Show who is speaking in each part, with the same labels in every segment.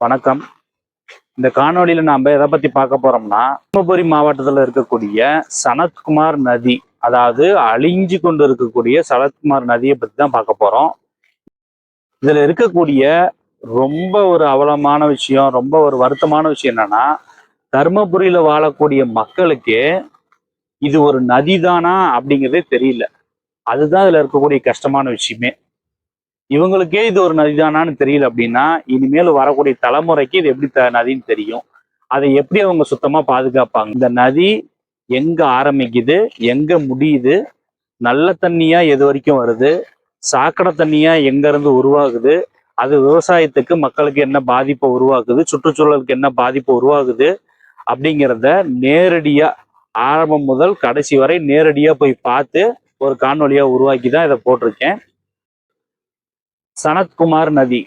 Speaker 1: வணக்கம். இந்த காணொலியில நாம எதை பத்தி பார்க்க போறோம்னா, தர்மபுரி மாவட்டத்தில் இருக்கக்கூடிய சனத்குமார் நதி, அதாவது அழிஞ்சு கொண்டு இருக்கக்கூடிய சனத்குமார் நதியை பத்தி தான் பார்க்க போறோம். இதுல இருக்கக்கூடிய ரொம்ப ஒரு அவலமான விஷயம், ரொம்ப ஒரு வருத்தமான விஷயம் என்னன்னா, தர்மபுரியில வாழக்கூடிய மக்களுக்கே இது ஒரு நதி தானா அப்படிங்கிறதே தெரியல. அதுதான் இதுல இருக்கக்கூடிய கஷ்டமான விஷயமே. இவங்களுக்கே இது ஒரு நதிதானான்னு தெரியல அப்படின்னா, இனிமேல் வரக்கூடிய தலைமுறைக்கு இது எப்படி நதின்னு தெரியும். அதை எப்படி அவங்க சுத்தமா பாதுகாப்பாங்க? இந்த நதி எங்க ஆரம்பிக்குது, எங்க முடியுது, நல்ல தண்ணியா எது வரைக்கும் வருது, சாக்கடை தண்ணியா எங்க இருந்து உருவாகுது, அது விவசாயத்துக்கு மக்களுக்கு என்ன பாதிப்பை உருவாக்குது, சுற்றுச்சூழலுக்கு என்ன பாதிப்பை உருவாகுது அப்படிங்கிறத நேரடியா ஆரம்பம் முதல் கடைசி வரை நேரடியா போய் பார்த்து ஒரு காணொலியா உருவாக்கி தான் இதை போட்டிருக்கேன். சனத்குமார் நதி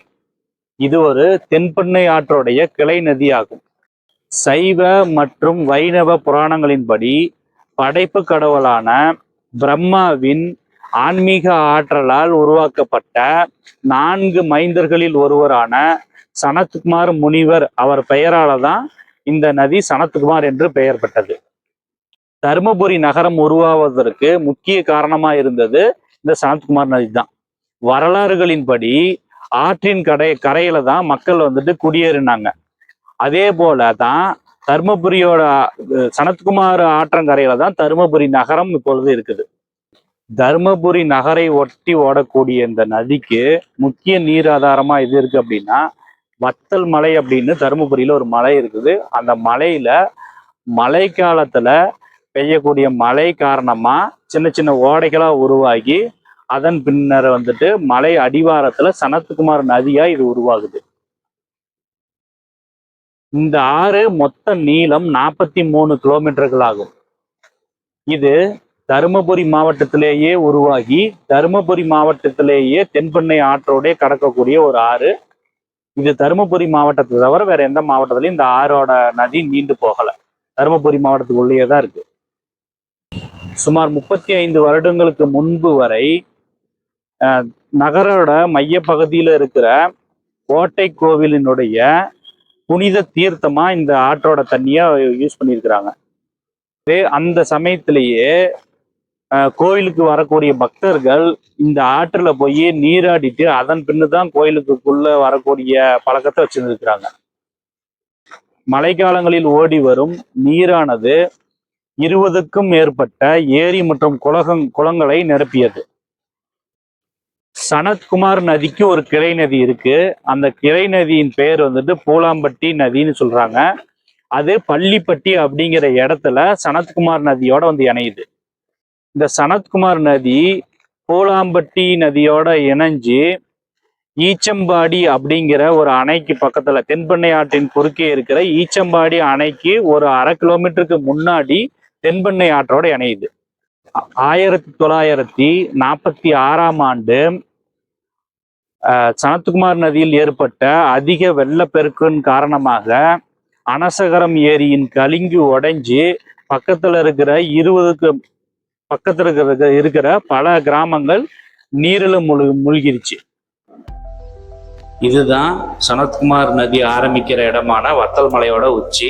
Speaker 1: இது ஒரு தென்பெண்ணை ஆற்றோடைய கிளை நதி ஆகும். சைவ மற்றும் வைணவ புராணங்களின்படி படைப்பு கடவுளான பிரம்மாவின் ஆன்மீக ஆற்றலால் உருவாக்கப்பட்ட 4 மைந்தர்களில் ஒருவரான சனத்குமார் முனிவர் அவர் பெயரால தான் இந்த நதி சனத்குமார் என்று பெயர் பெற்றது. தருமபுரி நகரம் உருவாவதற்கு முக்கிய காரணமா இருந்தது இந்த சனத்குமார் நதி தான். வரலாறுகளின்படி ஆற்றின் கரையில தான் மக்கள் குடியேறினாங்க. அதே போல தான் தர்மபுரியோட சனத்குமார் ஆற்றங்கரையில தான் தருமபுரி நகரம் இப்பொழுது இருக்குது. தர்மபுரி நகரை ஒட்டி ஓடக்கூடிய இந்த நதிக்கு முக்கிய நீர் ஆதாரமா எது இருக்கு அப்படின்னா, வத்தல் மலை அப்படின்னு தருமபுரியில ஒரு மலை இருக்குது. அந்த மலையில மழை காலத்துல பெய்யக்கூடிய மழை காரணமா சின்ன சின்ன ஓடைகளா உருவாகி அதன் பின்னர் மலை அடிவாரத்துல சனத்குமார் நதியா இது உருவாகுது. இந்த ஆறு மொத்த நீளம் 43 கிலோமீட்டர்கள் ஆகும். இது தருமபுரி மாவட்டத்திலேயே உருவாகி தருமபுரி மாவட்டத்திலேயே தென்பெண்ணை ஆற்றோட கடக்கக்கூடிய ஒரு ஆறு. இது தருமபுரி மாவட்டத்தை தவிர வேற எந்த மாவட்டத்திலையும் இந்த ஆறோட நதி நீண்டு போகல. தருமபுரி மாவட்டத்துக்குள்ளேயே தான் இருக்கு. சுமார் 35 வருடங்களுக்கு முன்பு வரை நகரோட மைய பகுதியில இருக்கிற கோட்டை கோவிலினுடைய புனித தீர்த்தமா இந்த ஆற்றோட தண்ணிய யூஸ் பண்ணியிருக்கிறாங்க. அந்த சமயத்திலேயே கோயிலுக்கு வரக்கூடிய பக்தர்கள் இந்த ஆற்றுல போய் நீராடிட்டு அதன் பின்னுதான் கோயிலுக்குள்ள வரக்கூடிய பழக்கத்தை வச்சிருந்திருக்கிறாங்க. மழைக்காலங்களில் ஓடி வரும் நீரானது 20க்கும் மேற்பட்ட ஏரி மற்றும் குளங்களை நிரப்பியது. சனத்குமார் நதிக்கு ஒரு கிளை நதி இருக்கு. அந்த கிளை நதியின் பெயர் பூலாம்பட்டி நதின்னு சொல்றாங்க. அது பள்ளிப்பட்டி அப்படிங்கிற இடத்துல சனத்குமார் நதியோட இணையுது. இந்த சனத்குமார் நதி பூலாம்பட்டி நதியோட இணைஞ்சு ஈச்சம்பாடி அப்படிங்கிற ஒரு அணைக்கு பக்கத்துல, தென்பெண்ணை ஆற்றின் குறுக்கே இருக்கிற ஈச்சம்பாடி அணைக்கு ஒரு 1/2 கிலோமீட்டருக்கு முன்னாடி தென்பெண்ணை ஆற்றோட இணையுது. 1946ஆம் ஆண்டு சனத்குமார் நதியில் ஏற்பட்ட அதிக வெள்ளப்பெருக்கின் காரணமாக அனசகரம் ஏரியின் கலிங்கு உடைஞ்சு பக்கத்துல இருக்கிற பல கிராமங்கள் நீரில் மூழ்கிருச்சு. இதுதான் சனத்குமார் நதி ஆரம்பிக்கிற இடமான வத்தல் மலையோட உச்சி.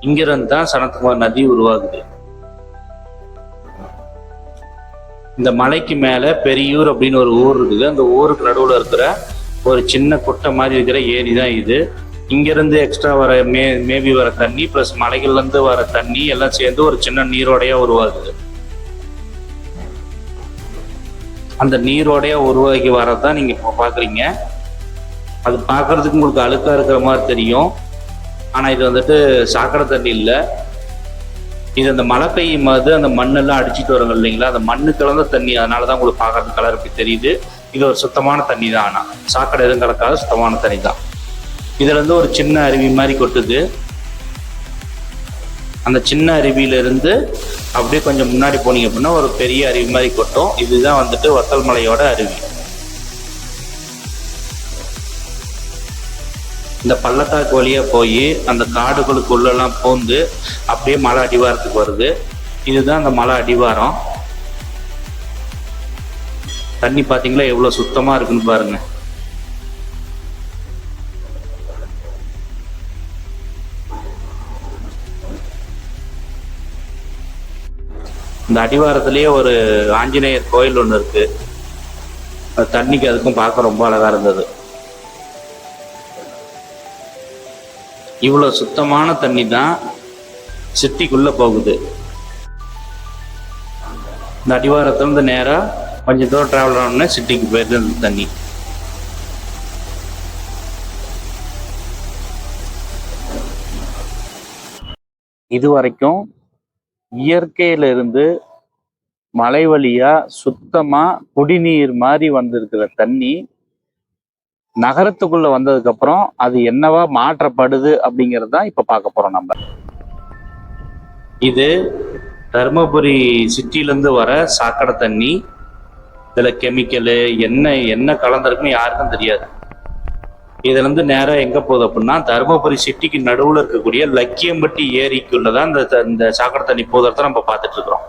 Speaker 1: இங்கிருந்து தான் சனத்குமார் நதி உருவாகுது. இந்த மலைக்கு மேல பெரியூர் அப்படின்னு ஒரு ஊர் இருக்குது. அந்த ஊருக்கு நடுவுல இருக்கிற ஒரு சின்ன குட்டை மாதிரி இருக்கிற ஏரி தான் இது. இங்கிருந்து எக்ஸ்ட்ரா வர மேபி வர தண்ணி பிளஸ் மலைகள்ல இருந்து வர தண்ணி எல்லாம் சேர்ந்து ஒரு சின்ன நீரோடையா உருவாகுது. அந்த நீரோடையா உருவாகி வரதான் நீங்க இப்போ பாக்குறீங்க. அது பாக்குறதுக்கு உங்களுக்கு அழுக்கா இருக்கிற மாதிரி தெரியும். ஆனா இது சாக்கடை தண்ணி இல்லை. இது அந்த மழை பெய்யும் போது அந்த மண்ணெல்லாம் அடிச்சுட்டு வரும் இல்லைங்களா, அந்த மண்ணு கலந்த தண்ணி. அதனாலதான் உங்களுக்கு பார்க்கறது கலர் இப்படி தெரியுது. இது ஒரு சுத்தமான தண்ணி தான். ஆனா சாக்கடை எதுவும் கலக்காத சுத்தமான தண்ணி தான். இதுல ஒரு சின்ன அருவி மாதிரி கொட்டுது. அந்த சின்ன அருவியில இருந்து அப்படியே கொஞ்சம் முன்னாடி போனீங்க அப்படின்னா ஒரு பெரிய அருவி மாதிரி கொட்டும். இதுதான் வத்தல் மலையோட அருவி. இந்த பள்ளத்தாக்கு வழியா போய் அந்த காடுகளுக்குள்ளெல்லாம் போந்து அப்படியே மலை அடிவாரத்துக்கு வருது. இதுதான் அந்த மலை அடிவாரம். தண்ணி பார்த்தீங்களா எவ்வளோ சுத்தமா இருக்குன்னு பாருங்க. இந்த அடிவாரத்திலேயே ஒரு ஆஞ்சநேயர் கோயில் ஒன்று இருக்கு. அது தண்ணிக்கு அதுக்கும் பார்க்க ரொம்ப அழகா இருந்தது. இவ்வளோ சுத்தமான தண்ணி தான் சிட்டிக்குள்ள போகுது. இந்த அடிவாரத்திலிருந்து நேராக கொஞ்சம் தூரம் டிராவல் ஆனோடனே சிட்டிக்கு போயிடுது அந்த தண்ணி. இது வரைக்கும் இயற்கையில இருந்து மலை வழியா சுத்தமா குடிநீர் மாதிரி வந்திருக்கிற தண்ணி நகரத்துக்குள்ள வந்ததுக்கு அப்புறம் அது என்னவா மாற்றப்படுது அப்படிங்கிறது தான் இப்ப பார்க்க போறோம் நம்ம. இது தருமபுரி சிட்டிலேருந்து வர சாக்கடை தண்ணி. இதுல கெமிக்கலு என்ன கலந்துருக்குன்னு யாருக்கும் தெரியாது. இதுல இருந்து நேரம் எங்க போகுது அப்படின்னா தருமபுரி சிட்டிக்கு நடுவுல இருக்கக்கூடிய லக்கியம்பட்டி ஏரிக்குள்ளதான் இந்த சாக்கடை தண்ணி போகிறத நம்ம பார்த்துட்டு இருக்கிறோம்.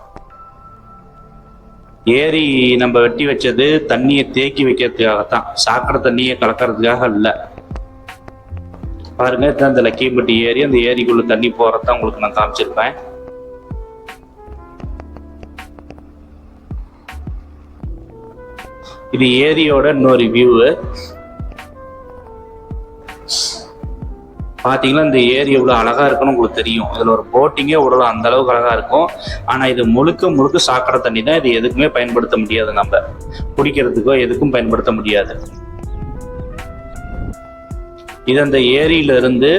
Speaker 1: ஏரி நம்ம வெட்டி வச்சது தண்ணியை தேக்கி வைக்கிறதுக்காகத்தான், சாக்கடை தண்ணியை கலக்கிறதுக்காக இல்லை. பாருங்க, இதுதான் இந்த லக்கியம்பட்டி ஏரி. அந்த ஏரிக்குள்ள தண்ணி போறதான் உங்களுக்கு நான் காமிச்சிருப்பேன். இது ஏரியோட இன்னொரு வியூ. பார்த்தீங்கன்னா இந்த ஏரி எவ்வளோ அழகா இருக்குன்னு உங்களுக்கு தெரியும். இதில் ஒரு போட்டிங்கே விடலாம், அந்த அளவுக்கு அழகா இருக்கும். ஆனால் இது முழுக்க சாக்கடை தண்ணி தான். இது எதுக்குமே பயன்படுத்த முடியாது, நம்ம குடிக்கிறதுக்கோ எதுக்கும் பயன்படுத்த முடியாது. இது அந்த ஏரியில இருந்து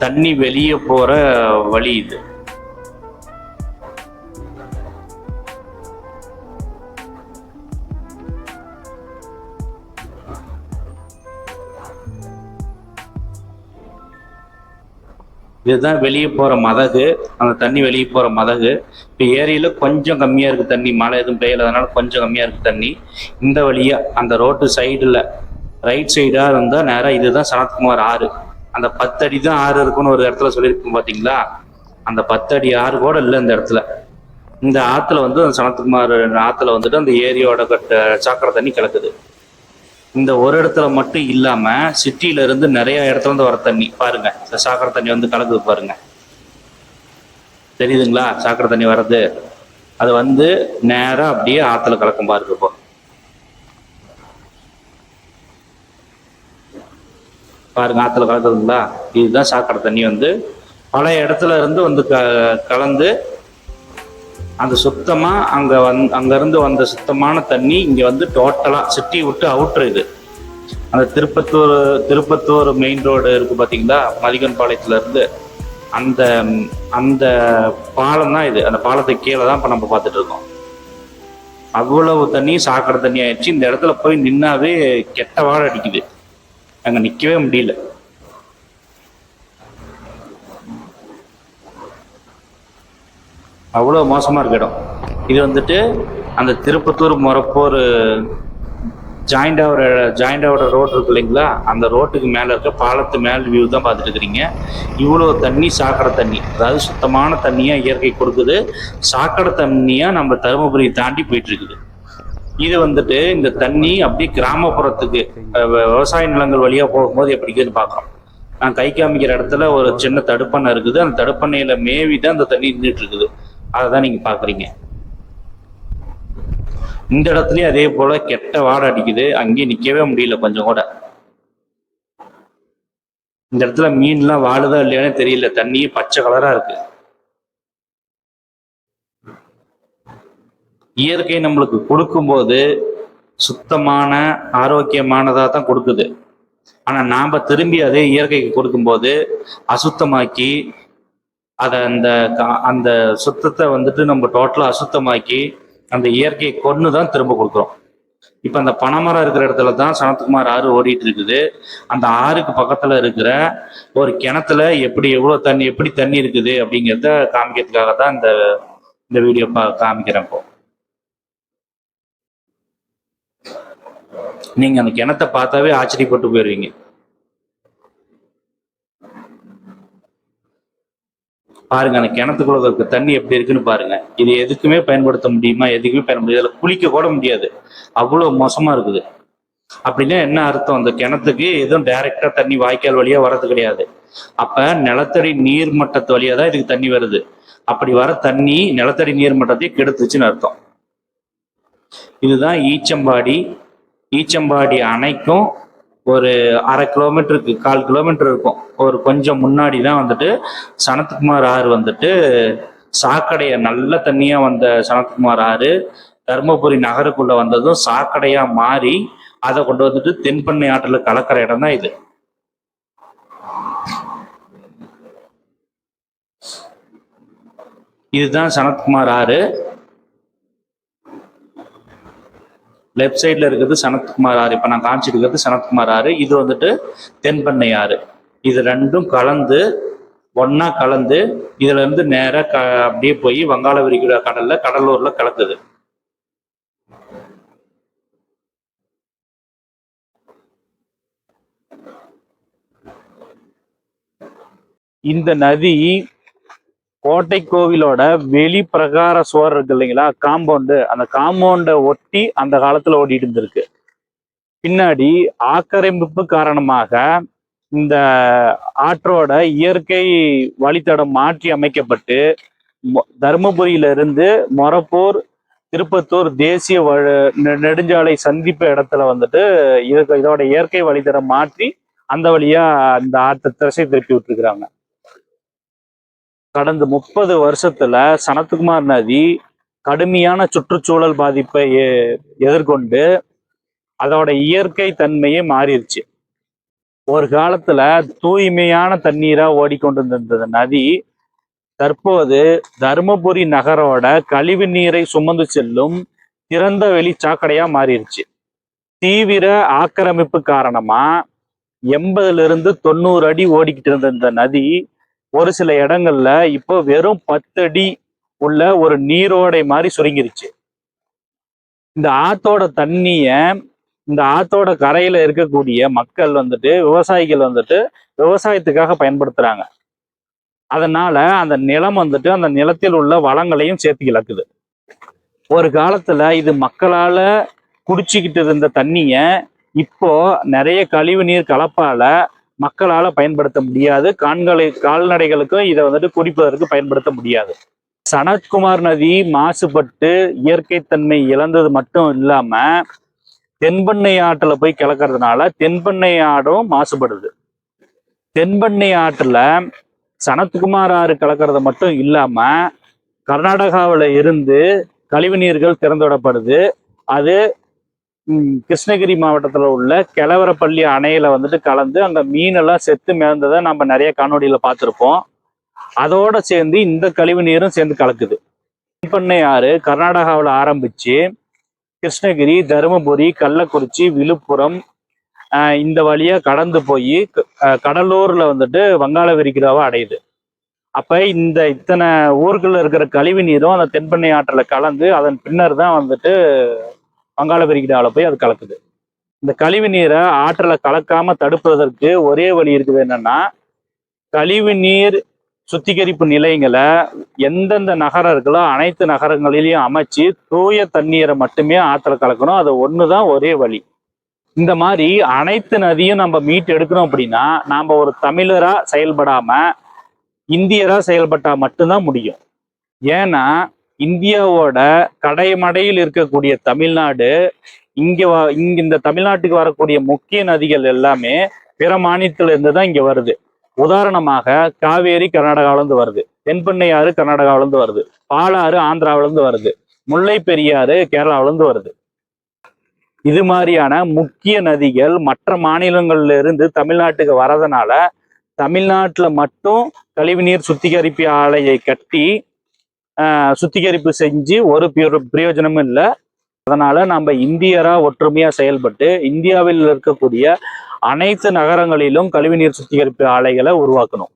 Speaker 1: தண்ணி வெளியே போற வழி இது. இதுதான் வெளியே போகிற மதகு, அந்த தண்ணி வெளியே போகிற மதகு. இப்போ ஏரியில் கொஞ்சம் கம்மியாக இருக்குது தண்ணி, மழை எதுவும் பெய்யலதுனால கொஞ்சம் கம்மியாக இருக்குது தண்ணி. இந்த வழியாக அந்த ரோட்டு சைடில் ரைட் சைடாக இருந்தால் நேராக இதுதான் சனத்குமார் ஆறு. அந்த 10 அடி தான் ஆறு இருக்குன்னு ஒரு இடத்துல சொல்லியிருக்கோம் பார்த்தீங்களா, அந்த 10 அடி ஆறு கூட இல்லை இந்த இடத்துல. இந்த ஆற்றுல வந்து அந்த சனத்குமார் ஆற்றுல வந்துட்டு அந்த ஏரியோட சாக்கடை தண்ணி கலக்குது. இந்த ஒரு இடத்துல மட்டும் இல்லாம சிட்டியில இருந்து நிறைய இடத்துல இருந்து வர தண்ணி பாருங்க, இந்த சாக்கடை தண்ணி வந்து கலக்குது பாருங்க, தெரியுதுங்களா? சாக்கடை தண்ணி வர்றது அது வந்து நேரம் அப்படியே ஆத்துல கலக்கும் பாருங்க. இப்போ பாருங்க, ஆத்துல கலக்குதுங்களா? இதுதான் சாக்கடை தண்ணி வந்து பல இடத்துல இருந்து வந்து கலந்து அந்த சுத்தமா அங்கிருந்து வந்த சுத்தமான தண்ணி இங்க வந்து டோட்டலா சிட்டி விட்டு அவுட்ரு. இது அந்த திருப்பத்தூர் மெயின் ரோடு இருக்கு பாத்தீங்களா, மதிகன் பாளையத்துல இருந்து அந்த அந்த பாலம் தான் இது. அந்த பாலத்துக்கு கீழே தான் இப்ப நம்ம பார்த்துட்டு இருக்கோம். அவ்வளவு தண்ணி சாக்கடை தண்ணி ஆயிடுச்சு. இந்த இடத்துல போய் நின்னாவே கெட்ட வாடை அடிக்குது, அங்க நிக்கவே முடியல. அவ்வளோ மோசமாக இருக்க இடம் இது. வந்துட்டு அந்த திருப்பத்தூர் மொரப்பூர் ஜாயிண்ட் ஆகிற ரோடு இருக்கு இல்லைங்களா, அந்த ரோட்டுக்கு மேலே இருக்க பாலத்து மேல் வியூ தான் பார்த்துட்டு இருக்கிறீங்க. இவ்வளோ தண்ணி சாக்கடை தண்ணி, அதாவது சுத்தமான தண்ணியாக இயற்கை கொடுக்குது. சாக்கடை தண்ணியாக நம்ம தருமபுரி தாண்டி போயிட்டு இருக்குது. இது வந்துட்டு இந்த தண்ணி அப்படியே கிராமப்புறத்துக்கு விவசாய நிலங்கள் வழியாக போகும்போது எப்படி இருக்குதுன்னு பார்க்குறோம். நான் கை காமிக்கிற இடத்துல ஒரு சின்ன தடுப்பணை இருக்குது. அந்த தடுப்பணையில மேவி தான் அந்த தண்ணி இருந்துட்டு இருக்குது. அதை தான் நீங்க பாக்குறீங்க. இந்த இடத்துலயும் அதே போல கெட்ட வாடை அடிக்குது, அங்கேயும் நிக்கவே முடியல கொஞ்சம் கூட. இந்த இடத்துல மீன்லாம் வாழுதா இல்லையானே தெரியல, தண்ணியும் பச்சை கலரா இருக்கு. இயற்கை நம்மளுக்கு கொடுக்கும்போது சுத்தமான ஆரோக்கியமானதா தான் கொடுக்குது. ஆனா நாம திரும்பி அதே இயற்கைக்கு கொடுக்கும்போது அசுத்தமாக்கி அதை அந்த சுத்தத்தை வந்துட்டு நம்ம டோட்டலா அசுத்தமாக்கி அந்த இயற்கையை கொண்டு தான் திரும்ப கொடுக்குறோம். இப்ப அந்த பனைமரம் இருக்கிற இடத்துல தான் சனத்குமார் ஆறு ஓடிட்டு இருக்குது. அந்த ஆறுக்கு பக்கத்துல இருக்கிற ஒரு கிணத்துல எப்படி தண்ணி இருக்குது அப்படிங்கிறத காமிக்கிறதுக்காக தான் இந்த வீடியோ காமிக்கிறேன். இப்போ நீங்க அந்த கிணத்தை பார்த்தாவே ஆச்சரியப்பட்டு போயிருவீங்க. பாருங்க, அந்த கிணத்துக்குள்ள இருக்க தண்ணி எப்படி இருக்குன்னு பாருங்க. இது எதுக்குமே பயன்படுத்த முடியுமா? எதுக்குமே பயன்படுத்த முடியாது. குளிக்க கூட முடியாது, அவ்வளவு மோசமா இருக்குது. அப்படின்னா என்ன அர்த்தம்? அந்த கிணத்துக்கு எதுவும் டைரக்டா தண்ணி வாய்க்கால் வழியா வர்றது கிடையாது. அப்ப நிலத்தடி நீர் மட்டத்து வழியா தான் இதுக்கு தண்ணி வருது. அப்படி வர தண்ணி நிலத்தடி நீர் மட்டத்தை கெடுத்துச்சுன்னு அர்த்தம். இதுதான் ஈச்சம்பாடி. ஈச்சம்பாடி அணைக்கும் ஒரு 1/2 கிலோமீட்டருக்கு 1/4 கிலோமீட்டர் இருக்கும். ஒரு கொஞ்சம் முன்னாடி தான் வந்துட்டு சனத்குமார் ஆறு வந்துட்டு சாக்கடைய நல்ல தண்ணியா வந்த சனத்குமார் ஆறு தருமபுரி நகருக்குள்ள வந்ததும் சாக்கடையா மாறி அதை கொண்டு வந்துட்டு தென்பண்ணை ஆற்றுல கலக்கிற இடம் தான் இது. இதுதான் சனத்குமார் ஆறு. லெஃப்ட் சைட்ல இருக்கிறது சனத்குமார் ஆறு. இப்ப நான் காமிச்சிட்டு இருக்கிறது சனத்குமார் ஆறு. இது வந்துட்டு தென்பண்ணை ஆறு. இது ரெண்டும் கலந்து ஒன்னா கலந்து இதுல இருந்து நேரா அப்படியே போய் வங்காள விரிகுடா கடல்ல கடலூர்ல கலக்குது. இந்த நதி கோட்டை கோவிலோட வெளி பிரகார சுவர் இருக்கு இல்லைங்களா, காம்பவுண்டு, அந்த காம்பவுண்டை ஒட்டி அந்த காலத்துல ஓடிட்டு இருந்திருக்கு. பின்னாடி ஆக்கிரமிப்பு காரணமாக இந்த ஆற்றோட இயற்கை வழித்தடம் மாற்றி அமைக்கப்பட்டு தருமபுரியில இருந்து மொரப்பூர் திருப்பத்தூர் தேசிய நெடுஞ்சாலை சந்திப்பு இடத்துல வந்துட்டு இதோட இயற்கை வழித்தடம் மாற்றி அந்த வழியா இந்த ஆற்றை திசை திருப்பி விட்டுருக்குறாங்க. கடந்த 30 வருஷத்துல சனத்குமார் நதி கடுமையான சுற்றுச்சூழல் பாதிப்பை எதிர்கொண்டு அதோட இயற்கை தன்மையே மாறிடுச்சு. ஒரு காலத்துல தூய்மையான தண்ணீரா ஓடிக்கொண்டிருந்த நதி தற்போது தருமபுரி நகரோட கழிவு நீரை சுமந்து செல்லும் திறந்த வெளி சாக்கடையா மாறிடுச்சு. தீவிர ஆக்கிரமிப்பு காரணமா 80 to 90 அடி ஓடிக்கிட்டு இருந்த இந்த நதி ஒரு சில இடங்கள்ல இப்போ வெறும் 10 அடி உள்ள ஒரு நீரோடை மாதிரி சுருங்கிருச்சு. இந்த ஆத்தோட தண்ணிய இந்த ஆத்தோட கரையில இருக்கக்கூடிய மக்கள் வந்துட்டு விவசாயிகள் வந்துட்டு விவசாயத்துக்காக பயன்படுத்துறாங்க. அதனால அந்த நிலம் வந்துட்டு அந்த நிலத்தில் உள்ள வளங்களையும் சேர்த்து இழக்குது. ஒரு காலத்துல இது மக்களால குடிச்சுக்கிட்டு இருந்த தண்ணிய இப்போ நிறைய கழிவு நீர் கலப்பால மக்களால பயன்படுத்த முடியாது. கால்நடைகளுக்கும் இதை வந்துட்டு குடிப்பதற்கு பயன்படுத்த முடியாது. சனத்குமார் நதி மாசுபட்டு இயற்கை தன்மை இழந்தது மட்டும் இல்லாம தென்பண்ணை ஆற்றுல போய் கலக்கிறதுனால தென்பண்ணை ஆடும் மாசுபடுது. தென்பண்ணை ஆற்றுல சனத்குமார் ஆறு கலக்கிறது மட்டும் இல்லாம கர்நாடகாவில இருந்து கழிவு நீர்கள் திறந்துவிடப்படுது. அது கிருஷ்ணகிரி மாவட்டத்துல உள்ள கெலவரப்பள்ளி அணையில வந்துட்டு கலந்து அங்க மீனெல்லாம் செத்து மிதந்ததை நம்ம நிறைய காணொலியில பார்த்துருப்போம். அதோட சேர்ந்து இந்த கழிவு நீரும் சேர்ந்து கலக்குது. தென்பண்ணை ஆறு கர்நாடகாவில் ஆரம்பிச்சு கிருஷ்ணகிரி, தருமபுரி, கள்ளக்குறிச்சி, விழுப்புரம் இந்த வழியா கடந்து போய் கடலூர்ல வந்துட்டு வங்காள விரிகுடாவை அடையுது. அப்ப இத்தனை ஊர்கள்ல இருக்கிற கழிவு நீரும் அந்த தென்பண்ணை ஆற்றுல கலந்து அதன் பின்னர் தான் வந்துட்டு வங்காள விரிகுடாவில் போய் அது கலக்குது. இந்த கழிவு நீரை ஆற்றுல கலக்காம தடுப்பதற்கு ஒரே வழி இருக்குது. என்னன்னா, கழிவு நீர் சுத்திகரிப்பு நிலையங்களை எந்தெந்த நகரம் இருக்கோ அனைத்து நகரங்களிலையும் அமைச்சு தூய தண்ணீரை மட்டுமே ஆற்றுல கலக்கணும். அது ஒண்ணுதான் ஒரே வழி. இந்த மாதிரி அனைத்து நதியும் நம்ம மீட்டு எடுக்கணும் அப்படின்னா நாம ஒரு தமிழரா செயல்படாம இந்தியரா செயல்பட்டா மட்டும்தான் முடியும். ஏன்னா இந்தியாவோட கடைமடையில் இருக்கக்கூடிய தமிழ்நாடு இங்க இந்த தமிழ்நாட்டுக்கு வரக்கூடிய முக்கிய நதிகள் எல்லாமே பிற மாநிலத்துல இருந்து தான் இங்க வருது. உதாரணமாக காவேரி கர்நாடகாவிலிருந்து வருது, தென்பண்ணை ஆறு கர்நாடகாவிலிருந்து வருது, பாலாறு ஆந்திராவிலிருந்து வருது, முல்லை பெரியாறு கேரளாவிலிருந்து வருது. இது மாதிரியான முக்கிய நதிகள் மற்ற மாநிலங்கள்ல இருந்து தமிழ்நாட்டுக்கு வரதுனால தமிழ்நாட்டுல மட்டும் கழிவுநீர் சுத்திகரிப்பு ஆலையை கட்டி சுத்திகரிப்பு செஞ்சு ஒரு பிரயோஜனமும் இல்லை. அதனால நம்ம இந்தியரா ஒற்றுமையா செயல்பட்டு இந்தியாவில் இருக்கக்கூடிய அனைத்து நகரங்களிலும் கழிவுநீர் சுத்திகரிப்பு ஆலைகளை உருவாக்கணும்.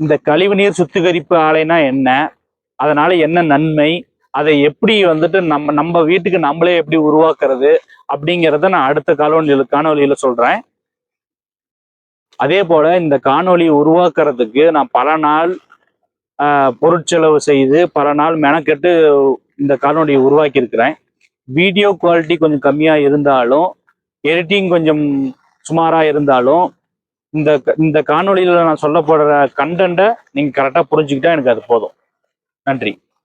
Speaker 1: இந்த கழிவுநீர் சுத்திகரிப்பு ஆலைனா என்ன, அதனால என்ன நன்மை, அதை எப்படி வந்துட்டு நம்ம வீட்டுக்கு நம்மளே எப்படி உருவாக்குறது அப்படிங்கிறத நான் அடுத்த காணொலியில சொல்றேன். அதே போல இந்த காணொலி உருவாக்குறதுக்கு நான் பல நாள் பொருட்செலவு செய்து பல நாள் மெனக்கெட்டு இந்த காணொலியை உருவாக்கி இருக்கிறேன். வீடியோ குவாலிட்டி கொஞ்சம் கம்மியா இருந்தாலும் எடிட்டிங் கொஞ்சம் சுமாரா இருந்தாலும் இந்த இந்த காணொளியில நான் சொல்லப்படுற கண்டென்ட்டை நீங்க கரெக்டா புரிஞ்சுக்கிட்டா எனக்கு அது போதும். நன்றி.